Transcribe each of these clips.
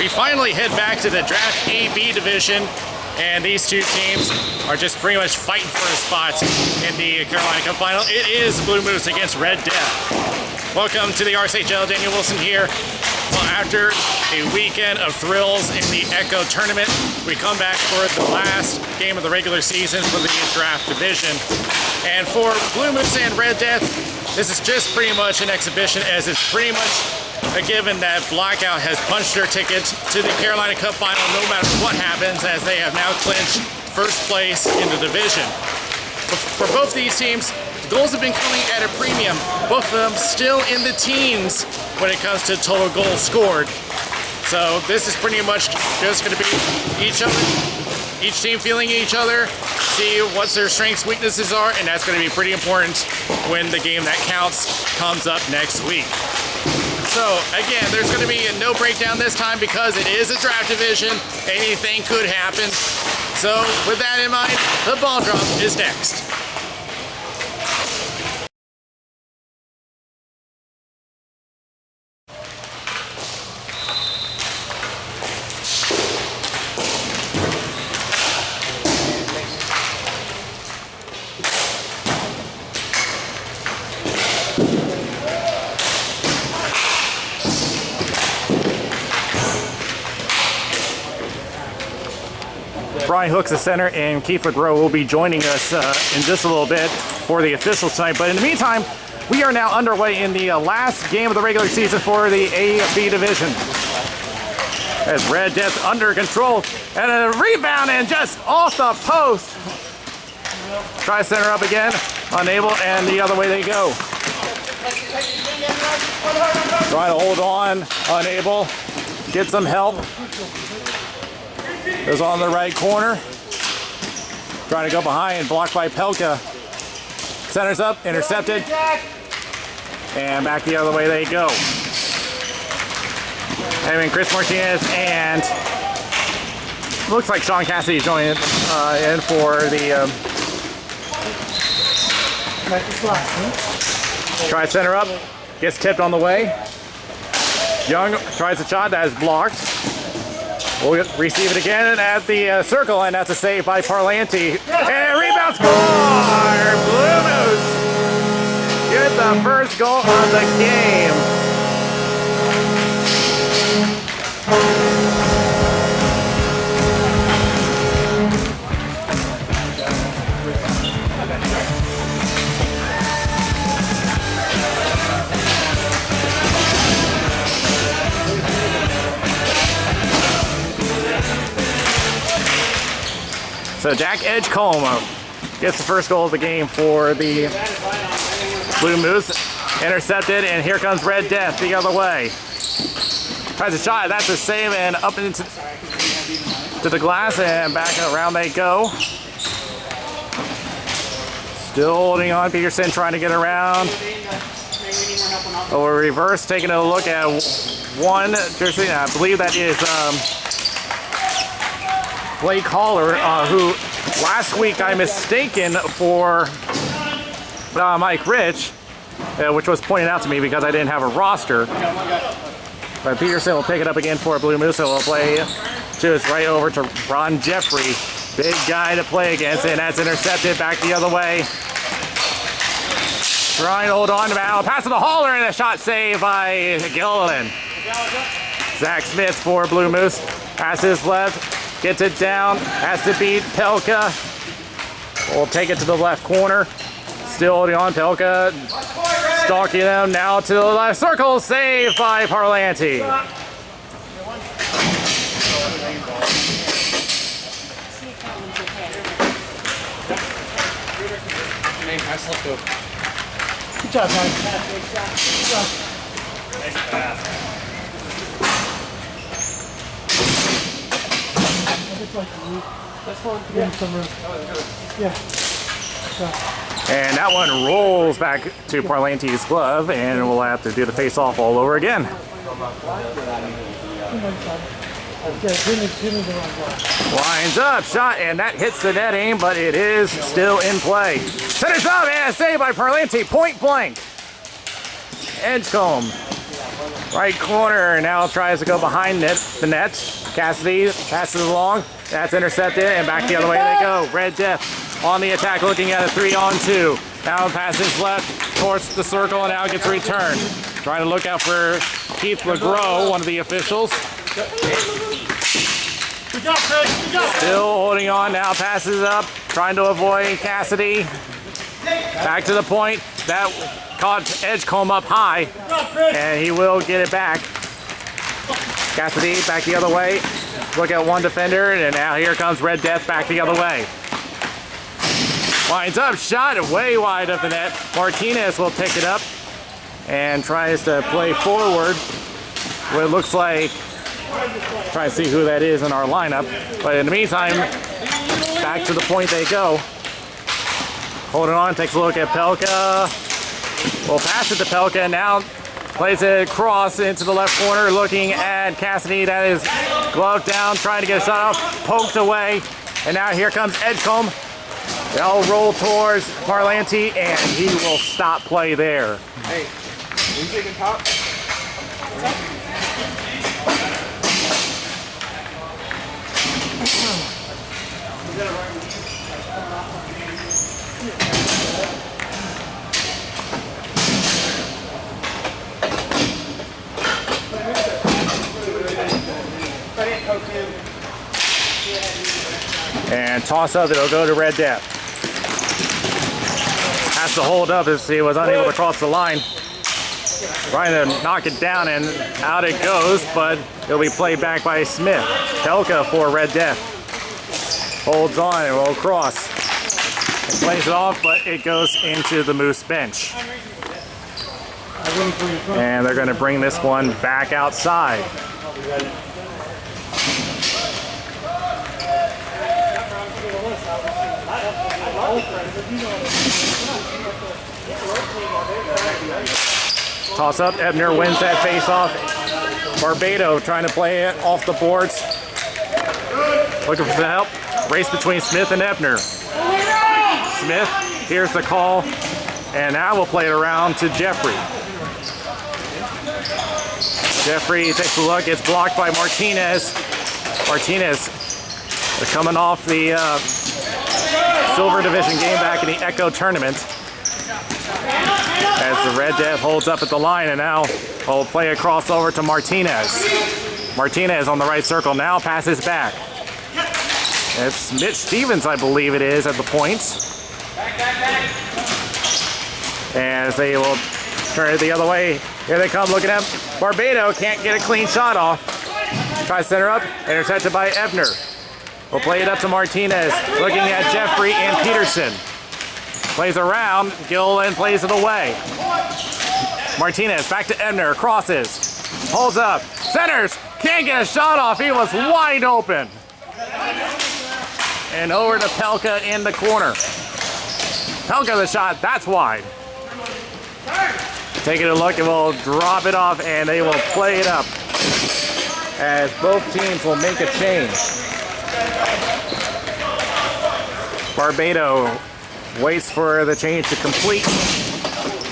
We finally head back to the Draft AB division, and these two teams are just pretty much fighting for a spot in the Carolina Cup final. It is Blue Moose against Red Death. Welcome to the Rshl. Daniel Wilson here. Well, after a weekend of thrills in the Echo tournament, we come back for the last game of the regular season for the draft division. And for Blue Moose and Red Death, this is just pretty much an exhibition, as it's pretty much a given that Blackout has punched their ticket to the Carolina Cup final no matter what happens, as they have now clinched first place in the division. For both these teams, the goals have been coming at a premium, both of them still in the teens when it comes to total goals scored. So this is pretty much just going to be each team feeling each other, see what their strengths, weaknesses are, and that's going to be pretty important when the game that counts comes up next week. So again, there's going to be no breakdown this time because it is a draft division. Anything could happen. So with that in mind, the ball drop is next. Brian Hook's the center, and Keith McGrow will be joining us in just a little bit for the officials tonight. But in the meantime, we are now underway in the last game of the regular season for the AB division. As Red Death under control, and a rebound and just off the post. Try center up again, unable, and the other way they go. Trying to hold on, unable, get some help. Goes on the right corner. Trying to go behind and blocked by Pelka. Centers up, intercepted. And back the other way they go. Having Chris Martinez and looks like Sean Cassidy joining in for the try center up. Gets tipped on the way. Young tries a shot that is blocked. We'll receive it again at the circle, and that's a save by Parlanti. And rebound score! Blue Moose get the first goal of the game. So Jack Edgecombe gets the first goal of the game for the Blue Moose. Intercepted, and here comes Red Death the other way. Tries a shot, that's a save, and up into the glass, and back around they go. Still holding on, Peterson trying to get around. Over reverse, taking a look at one jersey, I believe that is Blake Haller, who last week I mistaken for Mike Rich, which was pointed out to me because I didn't have a roster. But Peterson will pick it up again for Blue Moose, and will play to his right over to Ron Jeffrey. Big guy to play against, and that's intercepted back the other way. Trying to hold on to Battle. Pass to the Haller, and a shot saved by Gilliland. Zach Smith for Blue Moose. Passes left. Gets it down, has to beat Pelka. We'll take it to the left corner. Still holding on, Pelka. Stalking them now to the left circle. Saved by Parlanti. Good job, guys. Good job. Nice pass. And that one rolls back to Parlanti's glove, and we'll have to do the face-off all over again. Lines up, shot, and that hits the netting, but it is still in play. Centers up, and a save by Parlanti, point blank. Edgecombe Right corner now tries to go behind the net. Cassidy passes along. That's intercepted and back the other way they go. Red Death on the attack looking at a 3-on-2. Now passes left towards the circle and now gets returned. Trying to look out for Keith LeGros, one of the officials. Good job, Chris. Good job. Still holding on now, passes up, trying to avoid Cassidy. Back to the point. That caught Edgecombe up high, and he will get it back. Cassidy back the other way. Look at one defender, and now here comes Red Death back the other way. Winds up, shot way wide of the net. Martinez will pick it up and tries to play forward. What it looks like, trying to see who that is in our lineup. But in the meantime, back to the point they go. Holding on, takes a look at Pelka. Will pass it to Pelka, now plays it across into the left corner, looking at Cassidy. That is gloved down, trying to get a shot off, poked away. And now here comes Edgecombe. They'll roll towards Parlanti, and he will stop play there. Hey, are you taking top? And toss up, it'll go to Red Death. Has to hold up as he was unable to cross the line. Trying to knock it down and out it goes, but it'll be played back by Smith. Pelka for Red Death. Holds on and will cross. And plays it off, but it goes into the Moose bench. And they're going to bring this one back outside. Toss up, Ebner wins that face-off. Barbado trying to play it off the boards. Looking for some help. Race between Smith and Ebner. Smith hears the call, and now we'll play it around to Jeffrey. Jeffrey takes a look, gets blocked by Martinez. Martinez coming off the Silver Division game back in the Echo tournament. As the Red Death holds up at the line, and now will play a crossover to Martinez. Martinez on the right circle now passes back. It's Mitch Stevens, I believe it is, at the points. As they will turn it the other way. Here they come looking at Barbado. Can't get a clean shot off. Tries to center up. Intercepted by Ebner. We'll play it up to Martinez. Looking at Jeffrey and Peterson. Plays around. Gillen plays it away. Martinez back to Ebner. Crosses. Holds up. Centers. Can't get a shot off. He was wide open. And over to Pelka in the corner. Pelka the shot. That's wide. Taking a look, and we'll drop it off, and they will play it up as both teams will make a change. Barbado waits for the change to complete,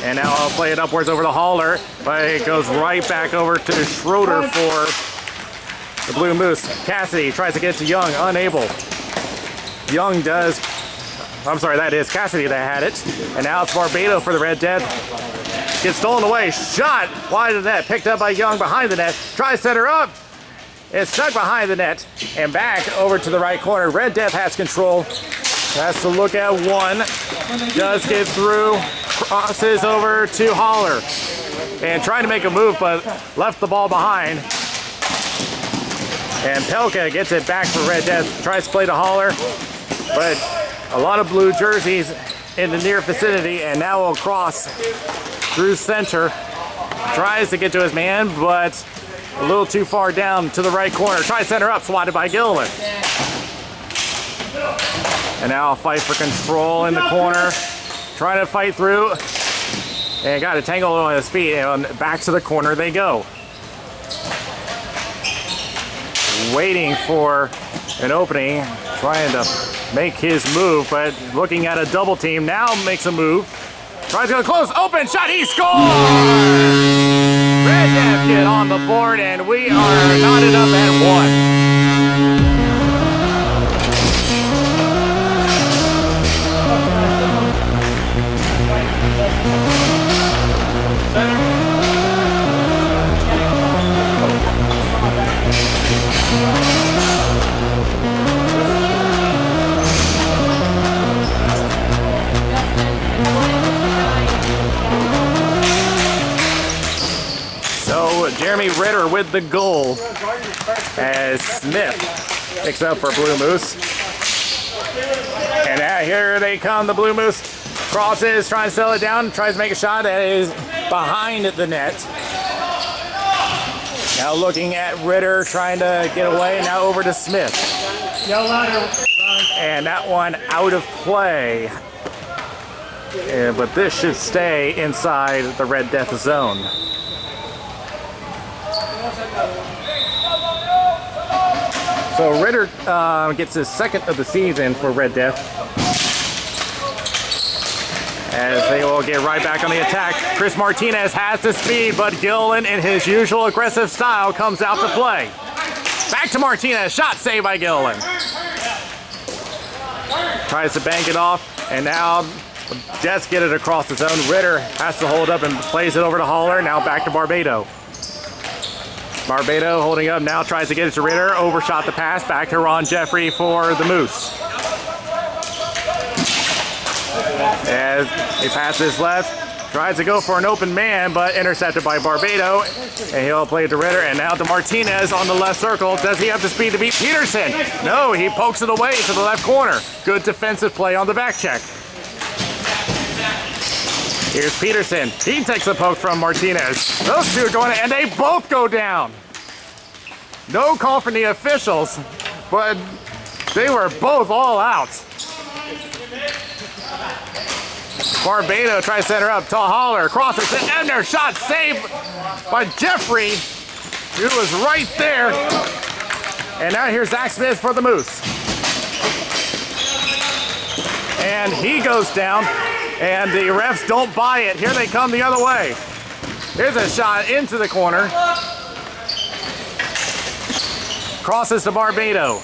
and now I'll play it upwards over the hauler, but it goes right back over to Schroeder for the Blue Moose. Cassidy tries to get to Young, unable. Young does. I'm sorry, that is Cassidy that had it, and now it's Barbado for the Red Death. Gets stolen away, shot wide of the net, picked up by Young behind the net, tries to set her up. It's stuck behind the net and back over to the right corner. Red Death has control, has to look at one, does get through, crosses over to Holler. And trying to make a move, but left the ball behind. And Pelka gets it back for Red Death, tries to play to Holler, but a lot of blue jerseys in the near vicinity, and now will cross through center, tries to get to his man, but a little too far down to the right corner. Tries center up, swatted by Gilliland. And now a fight for control in the corner, trying to fight through, and got a tangle on his feet, and back to the corner they go. Waiting for an opening, trying to make his move, but looking at a double team, now makes a move. Tries to go close, open shot, he scores! Red Death get on the board, and we are knotted up at 1. So Jeremy Ritter with the goal as Smith picks up for Blue Moose. And now here they come, the Blue Moose. Crosses, trying to settle it down, tries to make a shot that is behind the net. Now looking at Ritter, trying to get away, now over to Smith. And that one out of play. But this should stay inside the Red Death zone. So Ritter gets his second of the season for Red Death. As they will get right back on the attack. Chris Martinez has the speed, but Gillen, in his usual aggressive style, comes out to play. Back to Martinez, shot saved by Gillen. Tries to bank it off, and now Jets get it across the zone. Ritter has to hold up and plays it over to Haller. Now back to Barbado. Barbado holding up, now tries to get it to Ritter. Overshot the pass, back to Ron Jeffrey for the Moose. As he passes left, tries to go for an open man, but intercepted by Barbado. And he'll play it to Ritter, and now to Martinez on the left circle. Does he have the speed to beat Peterson? No, he pokes it away to the left corner. Good defensive play on the back check. Here's Peterson. He takes a poke from Martinez. Those two are going, and they both go down. No call from the officials, but they were both all out. Barbado tries to set her up. To Haller, crosses it, and their shot saved by Jeffrey, who was right there. And now here's Zach Smith for the Moose. And he goes down, and the refs don't buy it. Here they come the other way. Here's a shot into the corner. Crosses to Barbado.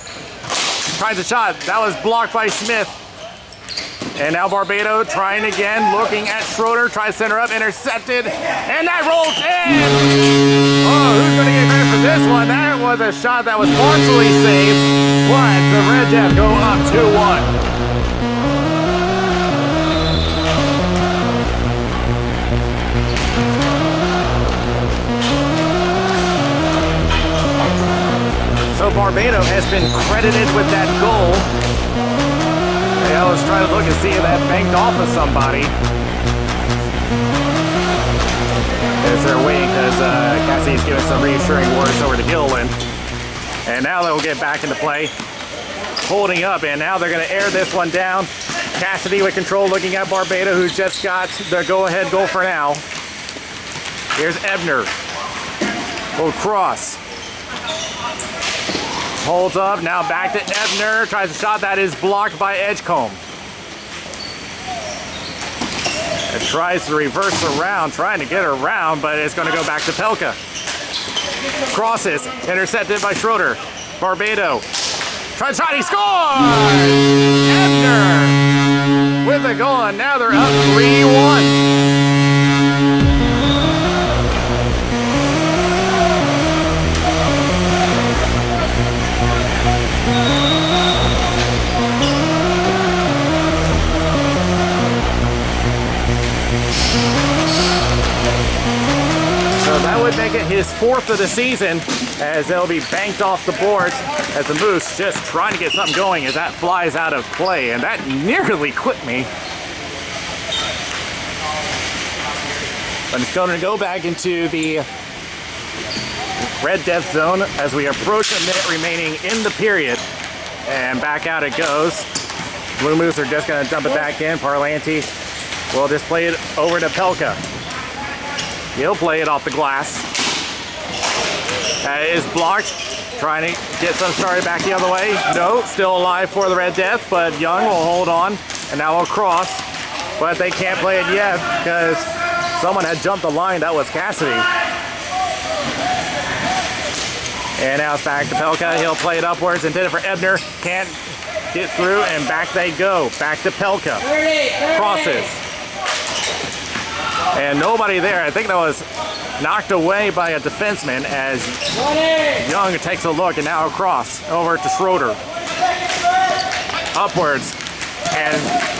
Tries a shot. That was blocked by Smith. And now Barbado trying again, looking at Schroeder, tries to send her up, intercepted, and that rolls in! Oh, who's gonna get credit for this one? That was a shot that was partially saved, but the Red Death go up 2-1. So Barbado has been credited with that goal. I was trying to look and see if that banked off of somebody. As they're waiting, because Cassidy's giving some reassuring words over to Gillen. And now they'll get back into play. Holding up, and now they're going to air this one down. Cassidy with control, looking at Barbado, who just got the go-ahead goal for now. Here's Ebner. Little cross. Holds up, now back to Ebner, tries a shot that is blocked by Edgecombe. And tries to reverse around, trying to get around, but it's going to go back to Pelka. Crosses, intercepted by Schroeder. Barbado, tries shot, he scores! Ebner with the goal, and now they're up 3-1. That would make it his fourth of the season, as they'll be banked off the boards as the Moose just trying to get something going as that flies out of play, and that nearly clipped me. But it's going to go back into the Red Death zone as we approach a minute remaining in the period, and back out it goes. Blue Moose are just going to dump it back in. Parlanti will just play it over to Pelka. He'll play it off the glass. That is blocked. Trying to get some started back the other way. No, still alive for the Red Death, but Young will hold on. And now will cross. But they can't play it yet because someone had jumped the line. That was Cassidy. And now it's back to Pelka. He'll play it upwards and did it for Ebner. Can't get through, and back they go. Back to Pelka. Crosses. And nobody there. I think that was knocked away by a defenseman as Young takes a look, and now across over to Schroeder. Upwards. And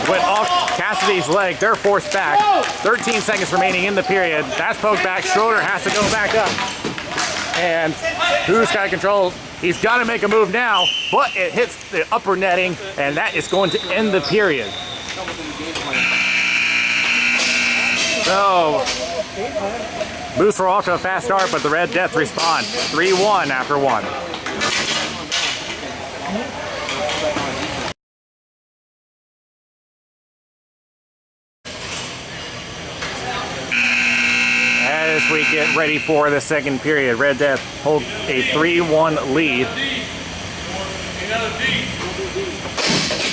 with off Cassidy's leg, they're forced back. 13 seconds remaining in the period. That's poked back. Schroeder has to go back up. And who's got control? He's got to make a move now, but it hits the upper netting, and that is going to end the period. So, Moose were off to a fast start, but the Red Death respond. 3-1 after one. As we get ready for the second period, Red Death hold a 3-1 lead.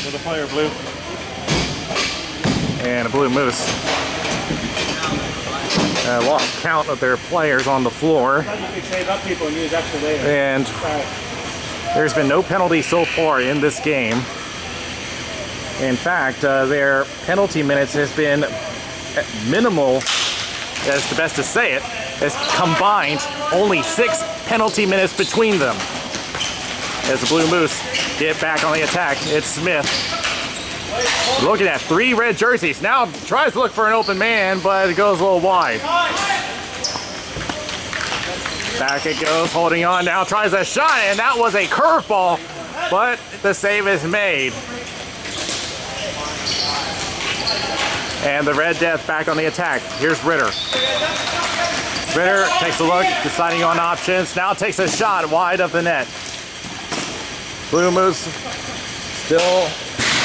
Another player, Blue. And a Blue Moose lost count of their players on the floor. And there's been no penalty so far in this game. In fact, their penalty minutes has been minimal. That's the best to say it. It's combined only 6 penalty minutes between them. As the Blue Moose get back on the attack, it's Smith. Looking at 3 red jerseys. Now tries to look for an open man, but it goes a little wide. Back it goes, holding on. Now tries a shot, and that was a curveball, but the save is made. And the Red Death back on the attack. Here's Ritter. Ritter takes a look, deciding on options. Now takes a shot wide of the net. Blue Moose still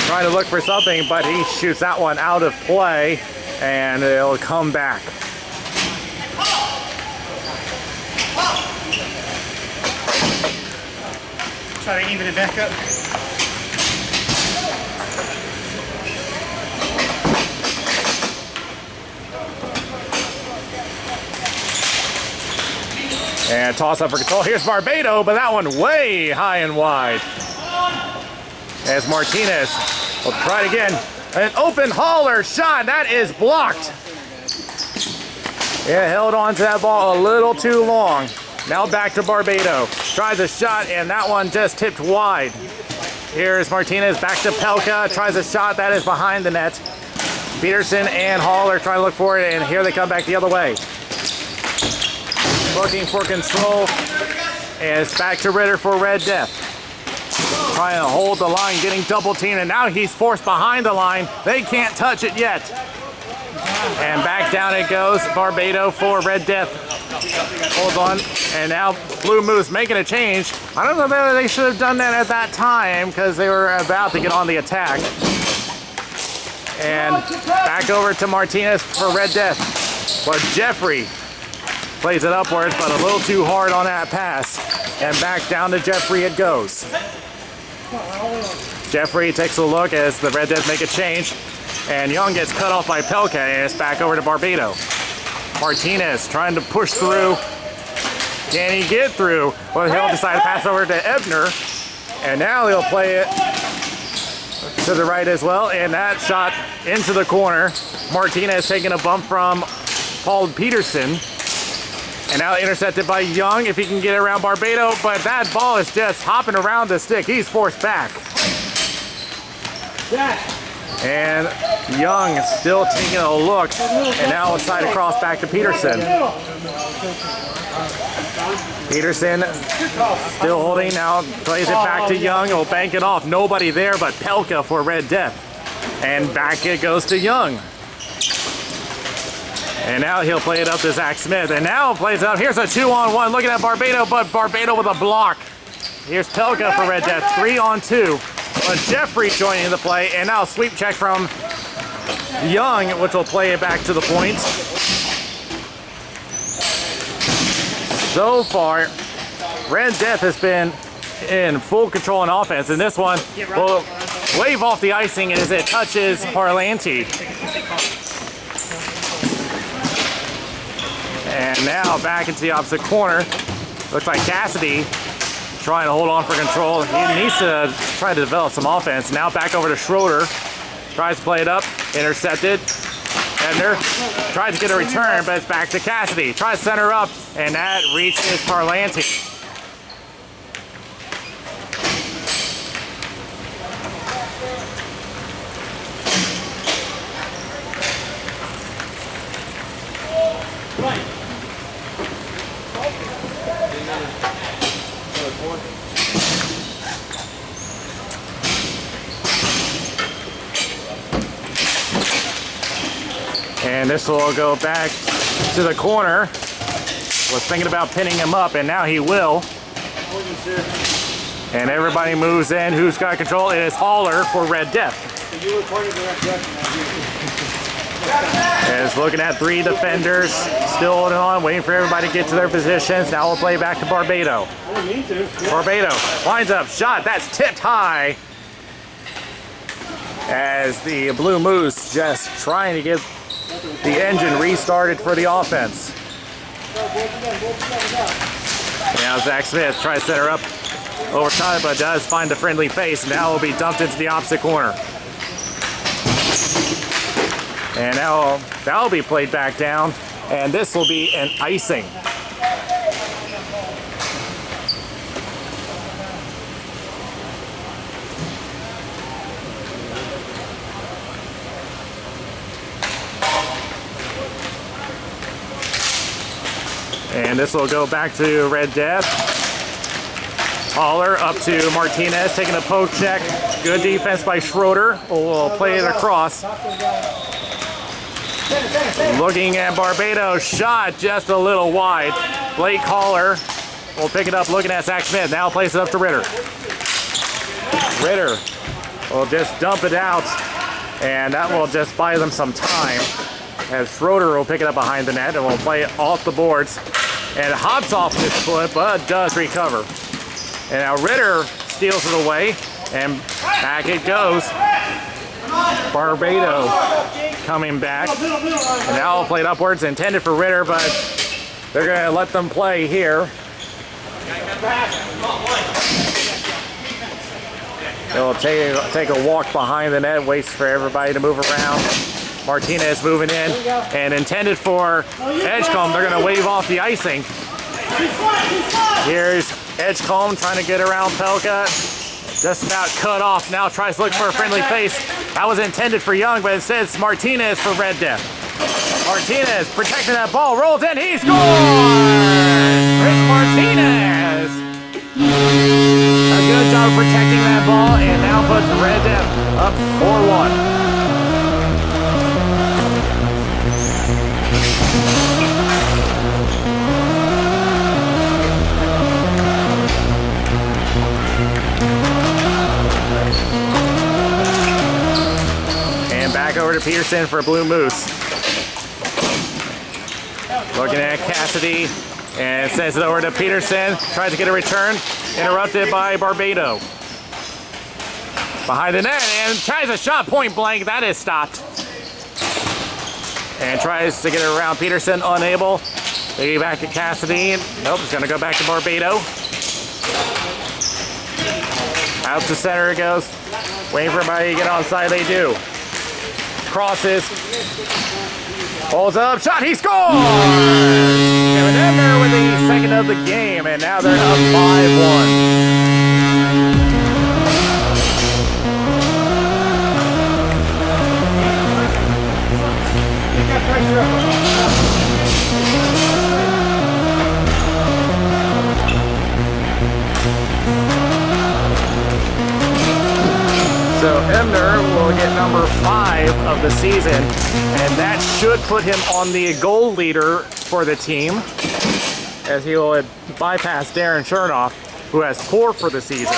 trying to look for something, but he shoots that one out of play, and it'll come back. Try to even it back up. And toss up for control. Here's Barbado, but that one way high and wide. As Martinez will try it again. An open hauler shot. That is blocked. It held on to that ball a little too long. Now back to Barbado. Tries a shot, and that one just tipped wide. Here's Martinez back to Pelka. Tries a shot. That is behind the net. Peterson and Hall are trying to look for it, and here they come back the other way. Looking for control, and it's back to Ritter for Red Death. Trying to hold the line, getting double teamed, and now he's forced behind the line. They can't touch it yet. And back down it goes. Barbado for Red Death. Holds on, and now Blue Moose making a change. I don't know whether they should have done that at that time because they were about to get on the attack. And back over to Martinez for Red Death. But Jeffrey plays it upwards, but a little too hard on that pass. And back down to Jeffrey it goes. Jeffrey takes a look as the Red Death make a change. And Young gets cut off by Pelka, and it's back over to Barbado. Martinez trying to push through. Can he get through? Well, he'll decide to pass over to Ebner. And now he'll play it to the right as well. And that shot into the corner. Martinez taking a bump from Paul Peterson. And now intercepted by Young, if he can get around Barbado, but that ball is just hopping around the stick. He's forced back. And Young still taking a look, and now inside across back to Peterson. Peterson still holding, now plays it back to Young. He'll bank it off. Nobody there but Pelka for Red Death. And back it goes to Young. And now he'll play it up to Zach Smith. And now plays it up. Here's a 2-on-1 looking at Barbado, but Barbado with a block. Here's Pelka for Red Death, 3-on-2. But Jeffrey joining the play. And now sweep check from Young, which will play it back to the point. So far, Red Death has been in full control on offense. And this one will wave off the icing as it touches Parlanti. And now back into the opposite corner. Looks like Cassidy trying to hold on for control. He needs to try to develop some offense. Now back over to Schroeder. Tries to play it up. Intercepted. Edner tries to get a return, but it's back to Cassidy. Tries to center up, and that reaches Parlanti. And this will go back to the corner. Was thinking about pinning him up, and now he will. And everybody moves in. Who's got control? It is Haller for Red Death. Is looking at 3 defenders, still holding on, waiting for everybody to get to their positions. Now we'll play back to Barbado. Barbado lines up, shot, that's tipped high. As the Blue Moose just trying to get the engine restarted for the offense. Now Zach Smith tries to set her up over time, but does find a friendly face. Now will be dumped into the opposite corner. And now that'll be played back down, and this will be an icing. And this will go back to Red Death. Haller up to Martinez, taking a poke check. Good defense by Schroeder. We'll play it across. Looking at Barbados, shot just a little wide. Blake Haller will pick it up, looking at Zach Smith. Now place it up to Ritter. Ritter will just dump it out, and that will just buy them some time. As Schroeder will pick it up behind the net, and will play it off the boards. And it hops off his foot, but does recover. And now Ritter steals it away, and back it goes. Barbado coming back. And now will play it upwards, intended for Ritter, but they're going to let them play here. They'll take a walk behind the net, waits for everybody to move around. Martinez moving in, and intended for Edgecombe. They're going to wave off the icing. Here's Edgecombe trying to get around Pelka. Just about cut off. Now tries to look for a friendly face. That was intended for Young, but instead it's Martinez for Red Death. Martinez protecting that ball, rolls in, he scores! Chris Martinez! A good job protecting that ball, and now puts Red Death up 4-1. Back over to Peterson for Blue Moose. Looking at Cassidy, and sends it over to Peterson. Tries to get a return, interrupted by Barbado. Behind the net, and tries a shot point blank. That is stopped. And tries to get it around Peterson, unable. They get back to Cassidy. Nope, it's going to go back to Barbado. Out to center it goes. Waiting for everybody to get on side, they do. Crosses, holds up, shot, he scores! Kevin Edner with the second of the game, and now they're up 5-1. So Emner will get number 5 of the season, and that should put him on the goal leader for the team, as he will bypass Darren Chernoff, who has 4 for the season.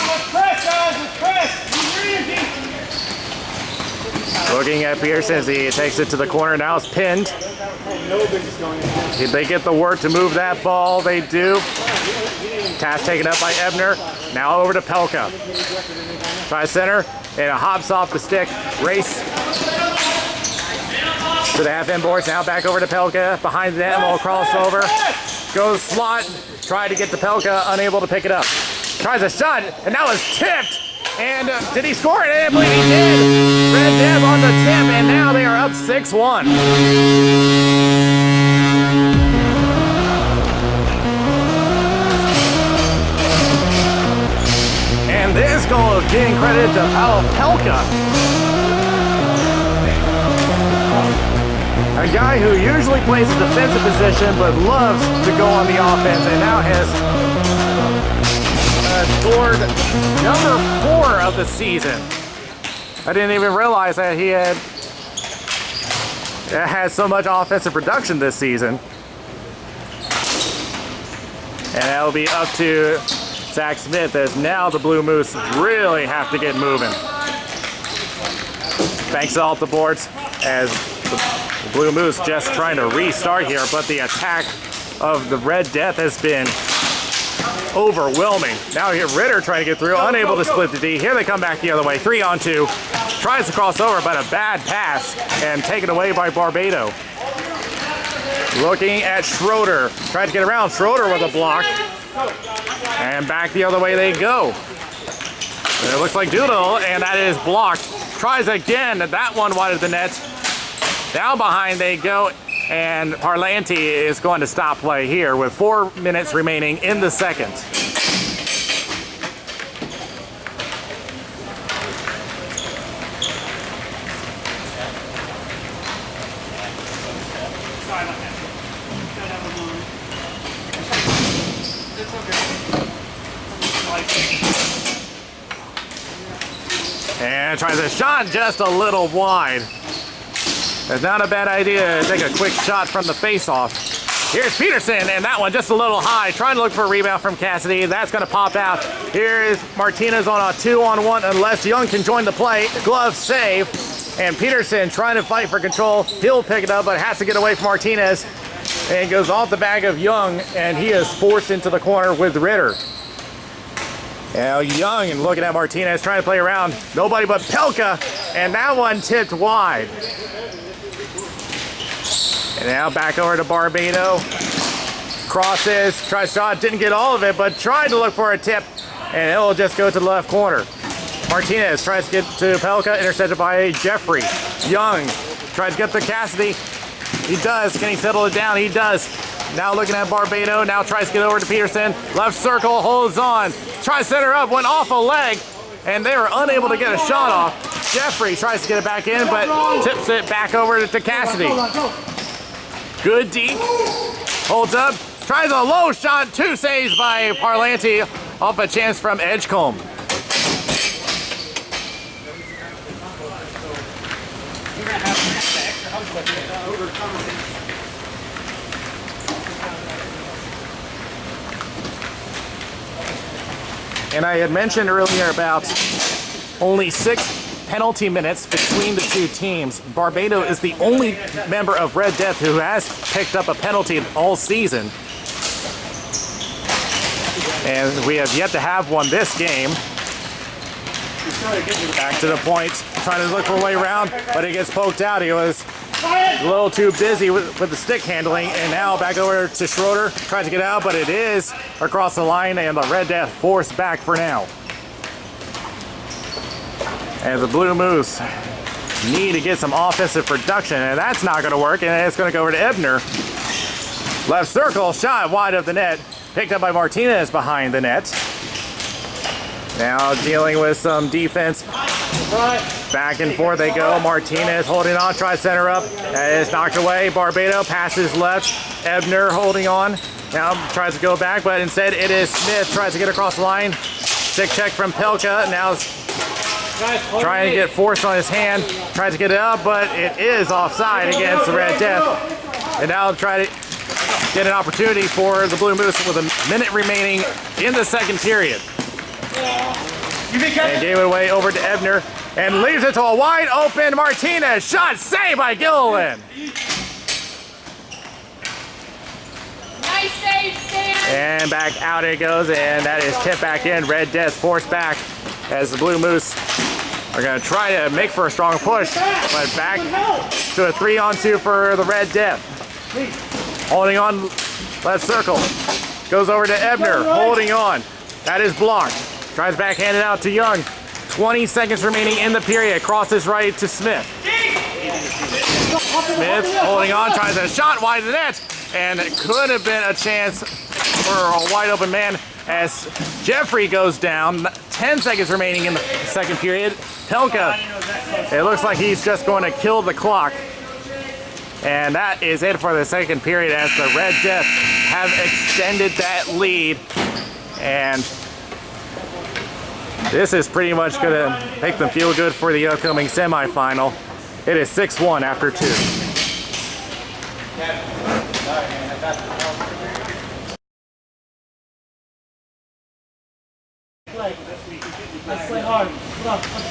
Looking at Pearson as he takes it to the corner, now it's pinned. Did they get the work to move that ball? They do. Task taken up by Ebner. Now over to Pelka. Try center, and it hops off the stick. Race. to the half-end boards. Now back over to Pelka. Behind them, will crossover. Goes slot. Try to get the Pelka, unable to pick it up. Tries a shot, and that was tipped. And did he score it? I didn't believe he did. Red Dev on the tip, and now they are up 6-1. And this goal is getting credit to Pavel Pelka. A guy who usually plays a defensive position but loves to go on the offense, and now has scored number 4 of the season. I didn't even realize that he had so much offensive production this season. And that'll be up to Zach Smith, as now the Blue Moose really have to get moving. Banks off the boards as the Blue Moose just trying to restart here, but the attack of the Red Death has been overwhelming. Now here Ritter trying to get through, unable to split the D. Here they come back the other way, 3-on-2. Tries to cross over, but a bad pass and taken away by Barbado. Looking at Schroeder, tried to get around Schroeder with a block. And back the other way they go. It looks like Doodle, and that is blocked. Tries again, that one wide of the net. Down behind they go, and Parlanti is going to stop play here with 4 minutes remaining in the second. And tries a shot just a little wide. It's not a bad idea to take a quick shot from the face-off. Here's Peterson, and that one just a little high. Trying to look for a rebound from Cassidy. That's going to pop out. Here is Martinez on a 2-on-1 unless Young can join the play. Glove save. And Peterson trying to fight for control. He'll pick it up, but has to get away from Martinez. And goes off the bag of Young, and he is forced into the corner with Ritter. Now Young and looking at Martinez, trying to play around. Nobody but Pelka, and that one tipped wide. And now back over to Barbado. Crosses, tries shot, didn't get all of it, but tried to look for a tip, and it'll just go to the left corner. Martinez tries to get to Pelka, intercepted by Jeffrey. Young tries to get to Cassidy. He does. Can he settle it down? He does. Now looking at Barbado, now tries to get over to Peterson. Left circle, holds on. Tries to set her up, went off a leg, and they were unable to get a shot off. Jeffrey tries to get it back in, but tips it back over to Cassidy. Good deep. Holds up. Tries a low shot. 2 saves by Parlanti off a chance from Edgecombe. And I had mentioned earlier about only 6 penalty minutes between the two teams. Barbado is the only member of Red Death who has picked up a penalty all season. And we have yet to have one this game. Back to the point, trying to look for a way around, but it gets poked out. He was a little too busy with the stick handling, and now back over to Schroeder, tries to get out, but it is across the line, and the Red Death forced back for now. And the Blue Moose need to get some offensive production, and that's not going to work, and it's going to go over to Ebner. Left circle, shot wide of the net, picked up by Martinez behind the net. Now dealing with some defense. Back and forth they go. Martinez holding on, tries to center up. That is knocked away. Barbado passes left. Ebner holding on. Now tries to go back, but instead it is Smith. Tries to get across the line. Stick check from Pelka. Now trying to get forced on his hand. Tries to get it up, but it is offside against the Red Death. And now try to get an opportunity for the Blue Moose with a minute remaining in the second period. And gave it away over to Ebner and leaves it to a wide open Martinez. Shot saved by Gilliland. Nice save, Stan. And back out it goes, and that is tipped back in. Red Death forced back as the Blue Moose are going to try to make for a strong push, but back to a 3-on-2 for the Red Death. Holding on, left circle. Goes over to Ebner, holding on. That is blocked. Tries backhand it out to Young. 20 seconds remaining in the period. Crosses right to Smith. Smith holding on, tries a shot wide of the net, and it could have been a chance for a wide open man as Jeffrey goes down. 10 seconds remaining in the second period. Pelka, it looks like he's just going to kill the clock. And that is it for the second period as the Red Death have extended that lead. And this is pretty much going to make them feel good for the upcoming semifinal. It is 6-1 after 2. Let's play hard.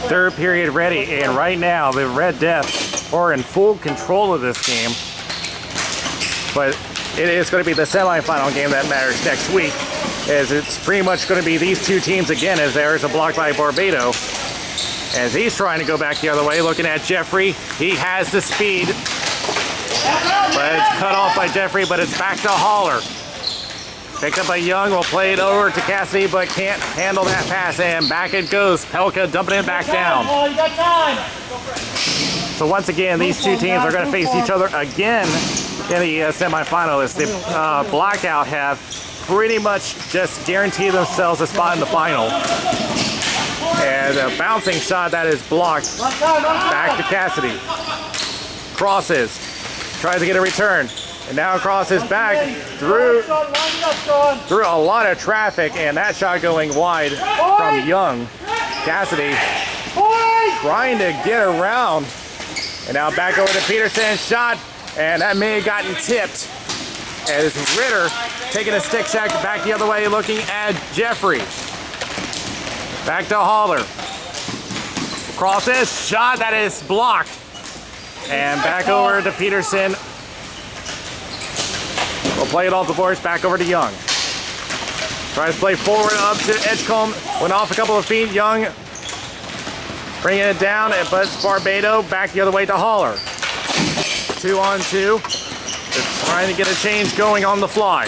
Third period ready, and right now the Red Death are in full control of this game. But it is going to be the semifinal game that matters next week, as it's pretty much going to be these two teams again, as there is a block by Barbado. As he's trying to go back the other way, looking at Jeffrey. He has the speed, but it's cut off by Jeffrey, but it's back to Holler. Picked up by Young, will play it over to Cassidy, but can't handle that pass, and back it goes. Pelka dumping it back down. You got time. So once again, these two teams are going to face each other again in the semifinalists. The Blackout have pretty much just guaranteed themselves a spot in the final. And a bouncing shot that is blocked. Back to Cassidy. Crosses. Tries to get a return. And now crosses back through a lot of traffic, and that shot going wide from Young. Cassidy trying to get around. And now back over to Peterson. Shot, and that may have gotten tipped. As Ritter taking a stick check back the other way, looking at Jeffrey. Back to Holler. Crosses, shot that is blocked. And back over to Peterson. We'll play it off the boards, back over to Young. Tries to play forward up to Edgecombe. Went off a couple of feet. Young bringing it down, but it's Barbado back the other way to Holler. 2-on-2. They're trying to get a change going on the fly.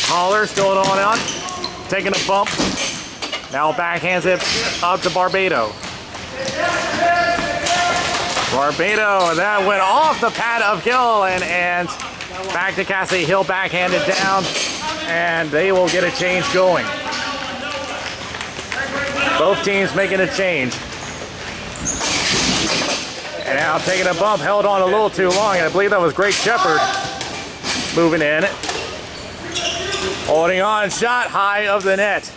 Holler still on, taking a bump. Now backhands it up to Barbado. Barbado, that went off the pad of Gilliland, and back to Cassidy. Hill backhanded down, and they will get a change going. Both teams making a change. And now taking a bump, held on a little too long, and I believe that was Great Shepherd moving in. Holding on, shot high of the net.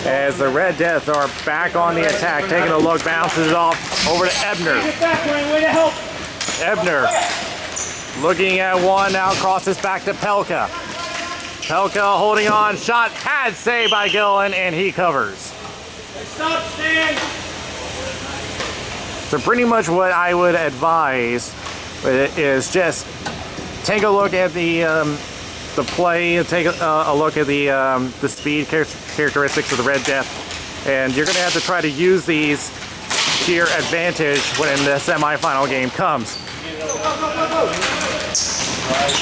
As the Red Death are back on the attack, taking a look, bounces it off over to Ebner. Ebner looking at one, now crosses back to Pelka. Pelka holding on, shot, pad save by Gillen, and he covers. Stop, stand. So pretty much what I would advise is just take a look at the play, take a look at the speed characteristics of the Red Death, and you're going to have to try to use these to your advantage when the semifinal game comes.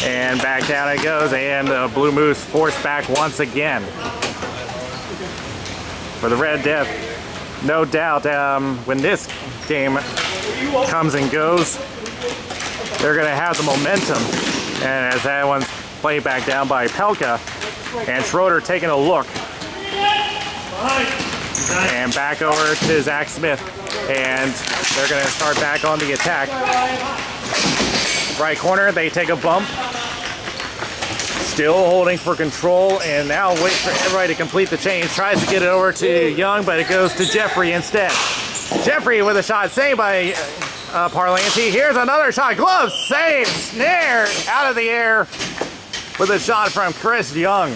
And back down it goes, and Blue Moose forced back once again. For the Red Death, no doubt, when this game comes and goes, they're going to have the momentum. And as that one's played back down by Pelka, and Schroeder taking a look. And back over to Zach Smith, and they're going to start back on the attack. Right corner, they take a bump. Still holding for control, and now wait for everybody to complete the change. Tries to get it over to Young, but it goes to Jeffrey instead. Jeffrey with a shot saved by Parlancy. Here's another shot. Glove save, snare out of the air with a shot from Chris Young.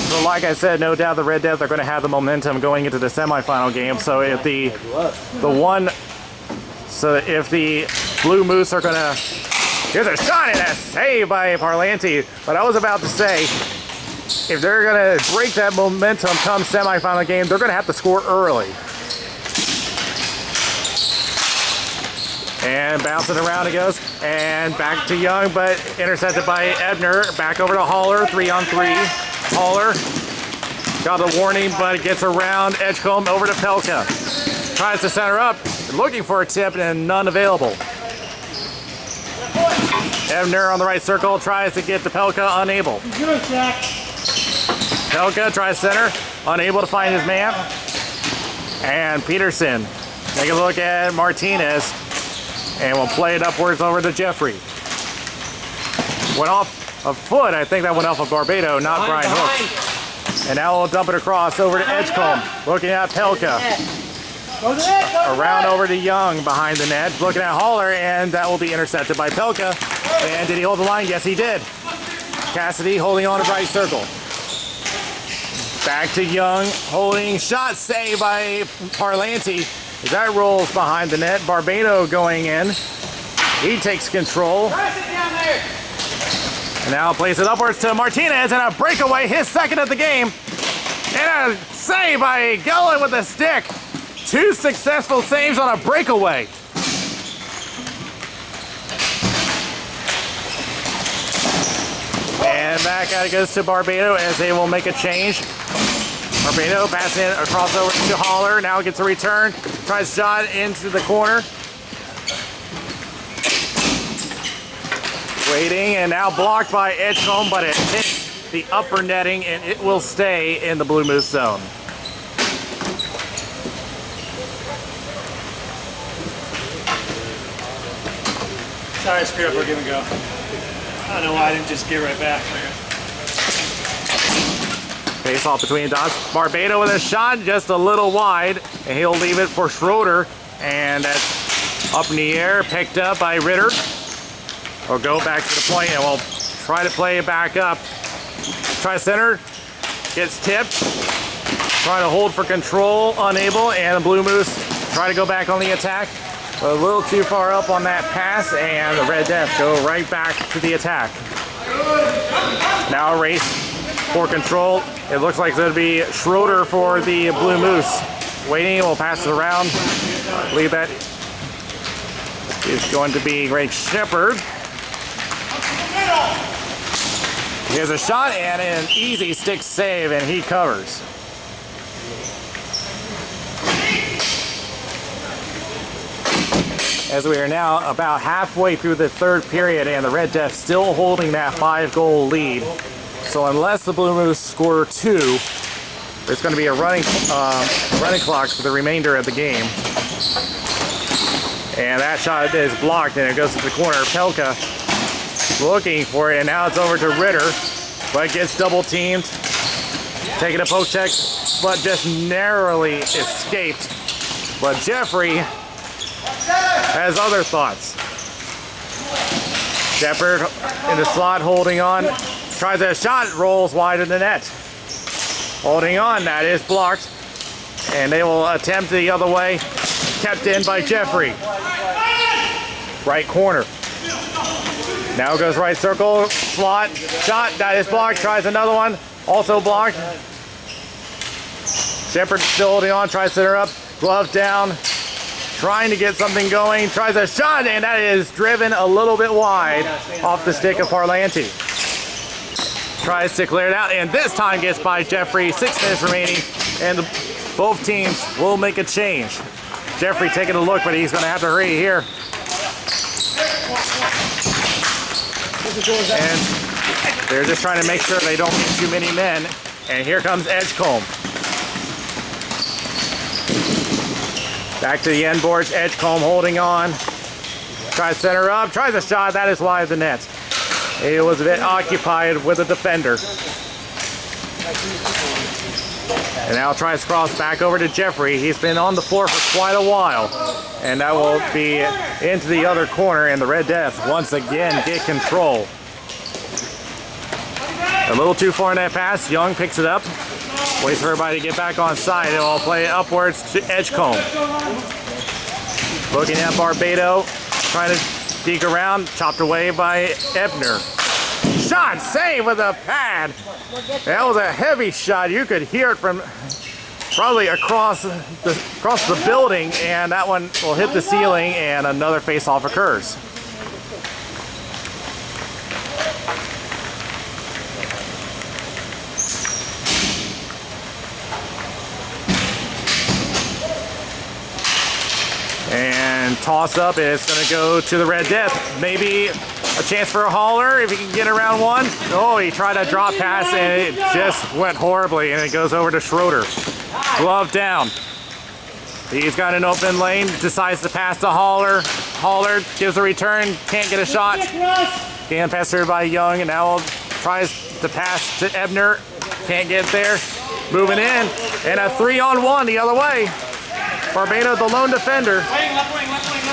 So like I said, no doubt the Red Death are going to have the momentum going into the semifinal game. So if the Blue Moose are going to Here's a shot and a save by Parlanti. But I was about to say, if they're going to break that momentum come semifinal game, they're going to have to score early. And bouncing around it goes. And back to Young, but intercepted by Ebner. Back over to Haller, 3-on-3. Haller got a warning, but gets around Edgecombe over to Pelka. Tries to center up, looking for a tip and none available. Ebner on the right circle, tries to get to Pelka, unable. Pelka tries center, unable to find his man. And Peterson, take a look at Martinez, and we'll play it upwards over to Jeffrey. Went off a foot, I think that went off of Barbado, not Brian Hooks. And now we'll dump it across over to Edgecombe, looking at Pelka. Around over to Young behind the net, looking at Haller, and that will be intercepted by Pelka. And did he hold the line? Yes, he did. Cassidy holding on to right circle. Back to Young, holding shot, saved by Parlanti. As that rolls behind the net, Barbado going in. He takes control. And now plays it upwards to Martinez, and a breakaway, his second of the game. And a save by Gellin with a stick. 2 successful saves on a breakaway. And back out it goes to Barbado as they will make a change. Barbado passing it across over to Haller. Now gets a return. Tries shot into the corner. Waiting, and now blocked by Edgecombe, but it hits the upper netting, and it will stay in the Blue Moose zone. Sorry, I screwed up our give and go. I don't know why I didn't just get right back. Face off between dots. Barbado with a shot just a little wide, and he'll leave it for Schroeder. And that's up in the air, picked up by Ritter. We'll go back to the point, and we'll try to play it back up. Try center, gets tipped. Try to hold for control, unable, and the Blue Moose try to go back on the attack. A little too far up on that pass, and the Red Death go right back to the attack. Now a race for control. It looks like it's going to be Schroeder for the Blue Moose. Waiting, we'll pass it around. I believe that is going to be Greg Shepard. Here's a shot and an easy stick save, and he covers. As we are now about halfway through the third period, and the Red Death still holding that 5-goal lead. So unless the Blue Moose score 2, there's going to be a running clock for the remainder of the game. And that shot is blocked, and it goes to the corner. Pelka looking for it, and now it's over to Ritter, but gets double teamed. Taking a poke check, but just narrowly escaped. But Jeffrey has other thoughts. Shepard in the slot holding on. Tries a shot, rolls wide of the net. Holding on, that is blocked. And they will attempt the other way. Kept in by Jeffrey. Right corner. Now goes right circle, slot, shot, that is blocked. Tries another one, also blocked. Shepard still holding on, tries to center up, glove down. Trying to get something going, tries a shot, and that is driven a little bit wide off the stick of Parlanti. Tries to clear it out, and this time gets by Jeffrey. 6 minutes remaining, and both teams will make a change. Jeffrey taking a look, but he's going to have to hurry here. And they're just trying to make sure they don't get too many men. And here comes Edgecombe. Back to the end boards, Edgecombe holding on. Tries center up, tries a shot, that is wide of the net. He was a bit occupied with a defender. And now tries cross back over to Jeffrey. He's been on the floor for quite a while. And that will be into the other corner, and the Red Death once again get control. A little too far in that pass. Young picks it up. Waits for everybody to get back on side, and we'll play it upwards to Edgecombe. Looking at Barbado, trying to Peek around, chopped away by Ebner. Shot, save with a pad. That was a heavy shot. You could hear it from probably across the building, and that one will hit the ceiling, and another face-off occurs. And toss up is going to go to the Red Death. Maybe a chance for a hauler if he can get around one. Oh, he tried a drop pass and it just went horribly, and it goes over to Schroeder. Glove down. He's got an open lane, decides to pass to Hauler. Hauler gives a return, can't get a shot. Can pass through by Young, and now tries to pass to Ebner. Can't get there. Moving in, and a 3-on-1 the other way. Barbado, the lone defender.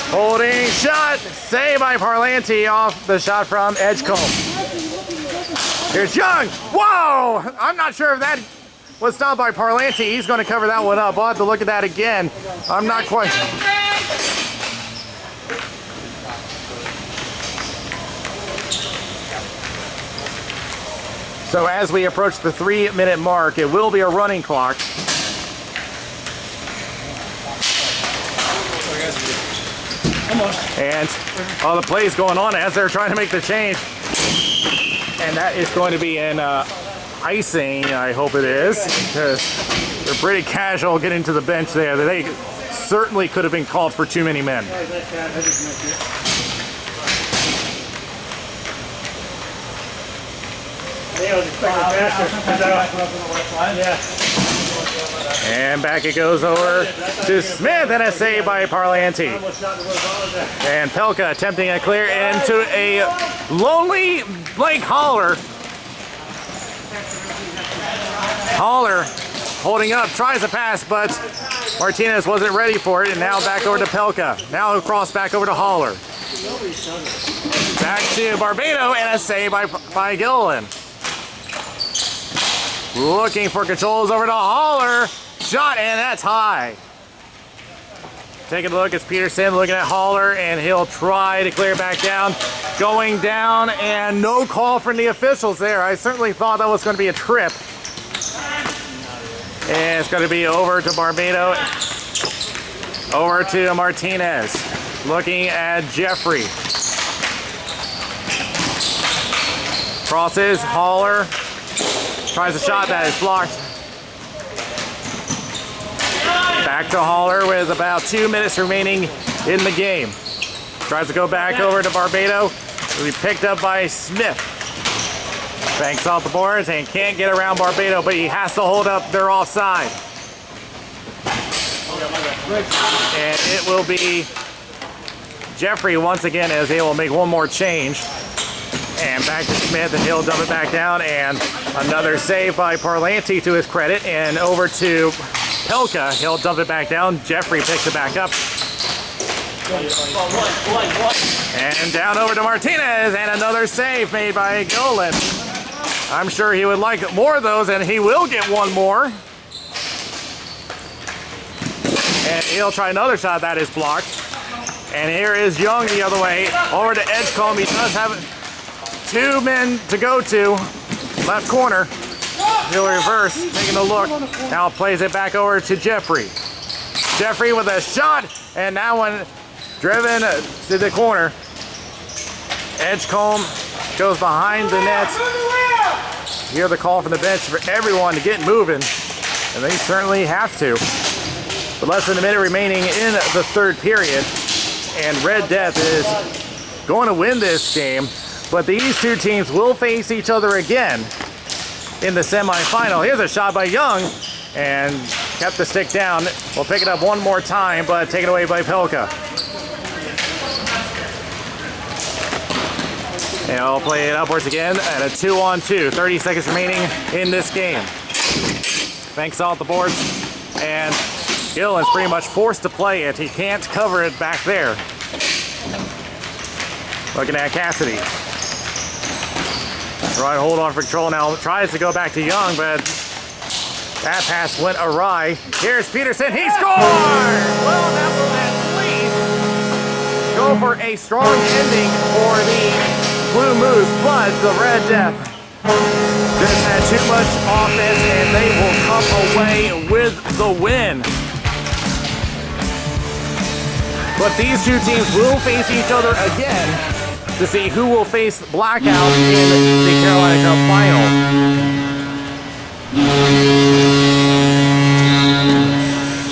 Holding shot, saved by Parlanti off the shot from Edgecombe. Here's Young. Whoa! I'm not sure if that was stopped by Parlanti. He's going to cover that one up. We'll have to look at that again. I'm not quite. So as we approach the 3-minute mark, it will be a running clock. And all the plays going on as they're trying to make the change. And that is going to be an icing, I hope it is, because they're pretty casual getting to the bench there. They certainly could have been called for too many men. And back it goes over to Smith, and a save by Parlanti. And Pelka attempting a clear into a lonely Blake Hauler. Hauler holding up, tries to pass, but Martinez wasn't ready for it, and now back over to Pelka. Now across back over to Hauler. Back to Barbado, and a save by Gilliland. Looking for controls over to Hauler. Shot, and that's high. Taking a look at Peterson, looking at Hauler, and he'll try to clear back down. Going down, and no call from the officials there. I certainly thought that was going to be a trip. And it's going to be over to Barbado. Over to Martinez. Looking at Jeffrey. Crosses, Hauler. Tries a shot that is blocked. Back to Hauler with about 2 minutes remaining in the game. Tries to go back over to Barbado. Will be picked up by Smith. Banks off the boards and can't get around Barbado, but he has to hold up their offside. And it will be Jeffrey once again as they will make one more change. And back to Smith, and he'll dump it back down, and another save by Parlanti to his credit, and over to Pelka. He'll dump it back down. Jeffrey picks it back up. And down over to Martinez, and another save made by Gilliland. I'm sure he would like more of those, and he will get one more. And he'll try another shot that is blocked. And here is Young the other way, over to Edgecombe. He does have 2 men to go to. Left corner. He'll reverse, taking a look. Now plays it back over to Jeffrey. Jeffrey with a shot, and that one driven to the corner. Edgecombe goes behind the net. Hear the call from the bench for everyone to get moving, and they certainly have to. But less than a minute remaining in the 3rd period, and Red Death is going to win this game, but these two teams will face each other again in the semifinal. Here's a shot by Young, and kept the stick down. We'll pick it up one more time, but taken away by Pelka. And I'll play it upwards again at a 2-on-2. 30 seconds remaining in this game. Banks off the boards, and Gilliland's pretty much forced to play it. He can't cover it back there. Looking at Cassidy. Try to hold on for control now. Tries to go back to Young, but that pass went awry. Here's Peterson. He scored! Well, that will at least go for a strong ending for the Blue Moose, but the Red Death just had too much offense and they will come away with the win. But these two teams will face each other again to see who will face Blackout in the Carolina Cup final.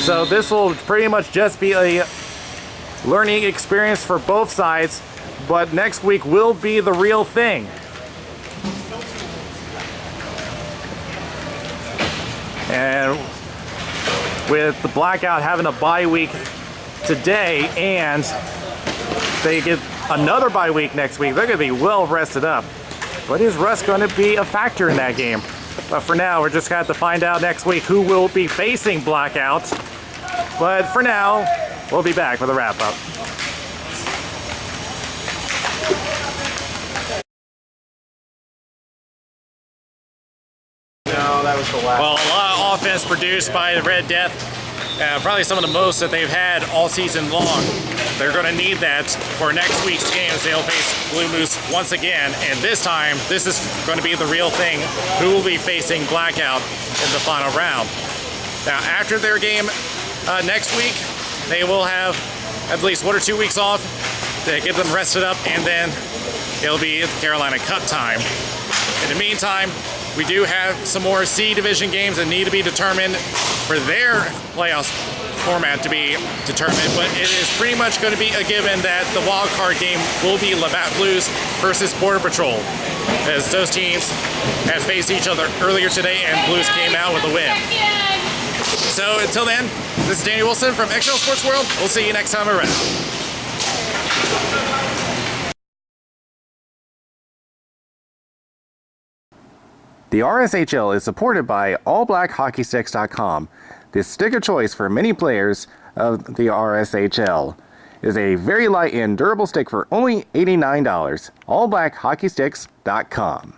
So this will pretty much just be a learning experience for both sides, but next week will be the real thing. And with the Blackout having a bye week today and they get another bye week next week, they're going to be well rested up. But is rest going to be a factor in that game? But for now, we're just going to have to find out next week who will be facing Blackout. But for now, we'll be back with a wrap-up. No, that was the last. Well, a lot of offense produced by the Red Death. Probably some of the most that they've had all season long. They're going to need that for next week's games. They'll face Blue Moose once again, and this time, this is going to be the real thing. Who will be facing Blackout in the final round? Now, after their game next week, they will have at least 1 or 2 weeks off to get them rested up, and then it'll be the Carolina Cup time. In the meantime, we do have some more C Division games that need to be determined for their playoffs format to be determined, but it is pretty much going to be a given that the wild card game will be Labatt Blues versus Border Patrol, as those teams have faced each other earlier today and Blues came out with a win. So until then, this is Danny Wilson from Rshl Sports World. We'll see you next time around. The RSHL is supported by AllBlackHockeySticks.com. The stick of choice for many players of the RSHL is a very light and durable stick for only $89. AllBlackHockeySticks.com.